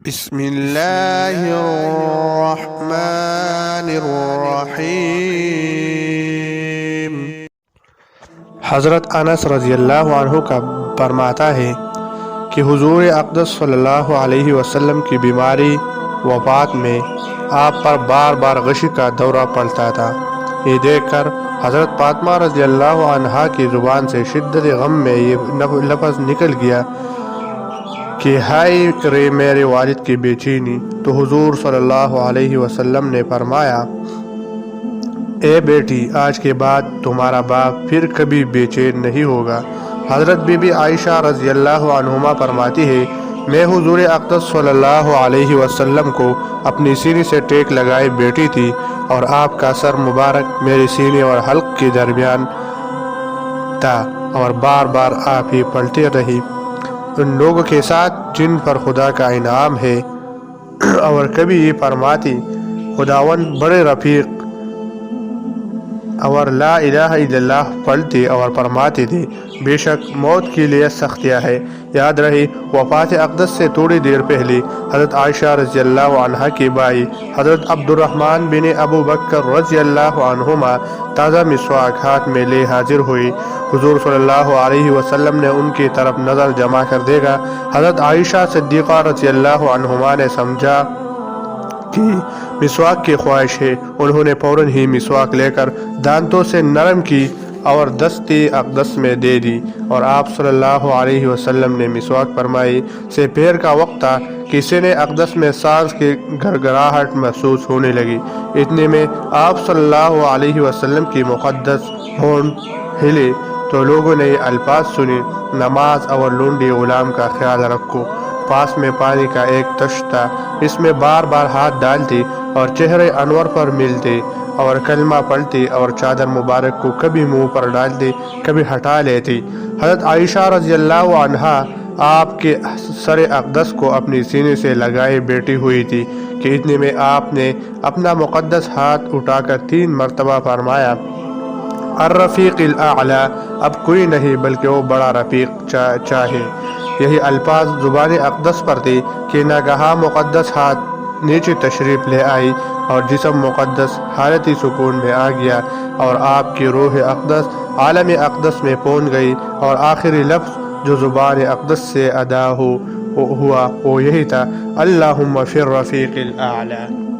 بسم اللہ الرحمن الرحیم۔ حضرت انس رضی اللہ عنہ کا فرماتا ہے کہ حضور اقدس صلی اللہ علیہ وسلم کی بیماری وفات میں آپ پر بار بار غش کا دورہ پڑتا تھا۔ یہ دیکھ کر حضرت فاطمہ رضی اللہ عنہا کی زبان سے شدت غم میں یہ لفظ نکل گیا کہ ہائے رے میرے والد کی بے چینی۔ تو حضور صلی اللہ علیہ وسلم نے فرمایا، اے بیٹی، آج کے بعد تمہارا باپ پھر کبھی بے چین نہیں ہوگا۔ حضرت بی بی عائشہ رضی اللہ عنہما فرماتی ہے، میں حضور اقدس صلی اللہ علیہ وسلم کو اپنی سینے سے ٹیک لگائے بیٹھی تھی اور آپ کا سر مبارک میرے سینے اور حلق کے درمیان تھا اور بار بار آپ ہی پلٹے رہی، ان لوگوں کے ساتھ جن پر خدا کا انعام ہے، اور کبھی یہ فرماتی، خداوند بڑے رفیق، اور لا الہ الا اللہ پڑھتی اور فرماتی تھی، بے شک موت کے لیے سختیاں ہے۔ یاد رہی، وفات اقدس سے تھوڑی دیر پہلے حضرت عائشہ رضی اللہ عنہا کے بھائی حضرت عبد الرحمن بن ابو بکر رضی اللہ عنہما تازہ مسواک ہاتھ میں لے حاضر ہوئی۔ حضور صلی اللہ علیہ وسلم نے ان کی طرف نظر جما کر دیکھا۔ حضرت عائشہ صدیقہ رضی اللہ عنہما نے سمجھا کہ مسواک کی خواہش ہے، انہوں نے فوراً ہی مسواک لے کر دانتوں سے نرم کی اور دست اقدس میں دے دی، اور آپ صلی اللہ علیہ وسلم نے مسواک فرمائی۔ سے پیر کا وقت تھا کہ سینہ اقدس میں سانس کی گھرگھراہٹ محسوس ہونے لگی۔ اتنے میں آپ صلی اللہ علیہ وسلم کی مقدس ہونٹ ہلے تو لوگوں نے یہ الفاظ سنے، نماز اور لونڈی غلام کا خیال رکھو۔ پاس میں پانی کا ایک تشت تھا، اس میں بار بار ہاتھ ڈالتی اور چہرے انور پر ملتے اور کلمہ پڑھتی اور چادر مبارک کو کبھی منہ پر ڈالتی کبھی ہٹا لیتی۔ حضرت عائشہ رضی اللہ عنہا آپ کے سر اقدس کو اپنی سینے سے لگائے بیٹھی ہوئی تھی کہ اتنے میں آپ نے اپنا مقدس ہاتھ اٹھا کر 3 مرتبہ فرمایا، الرفیق الاعلی، اب کوئی نہیں بلکہ وہ بڑا رفیق چاہے۔ یہی الفاظ زبان اقدس پر تھے کہ ناگہاں مقدس ہاتھ نیچے تشریف لے آئی اور جسم مقدس حالتی سکون میں آ گیا، اور آپ کی روح اقدس عالم اقدس میں پہنچ گئی، اور آخری لفظ جو زبان اقدس سے ادا ہوا وہ یہی تھا، اللہم فی الرفیق الاعلی۔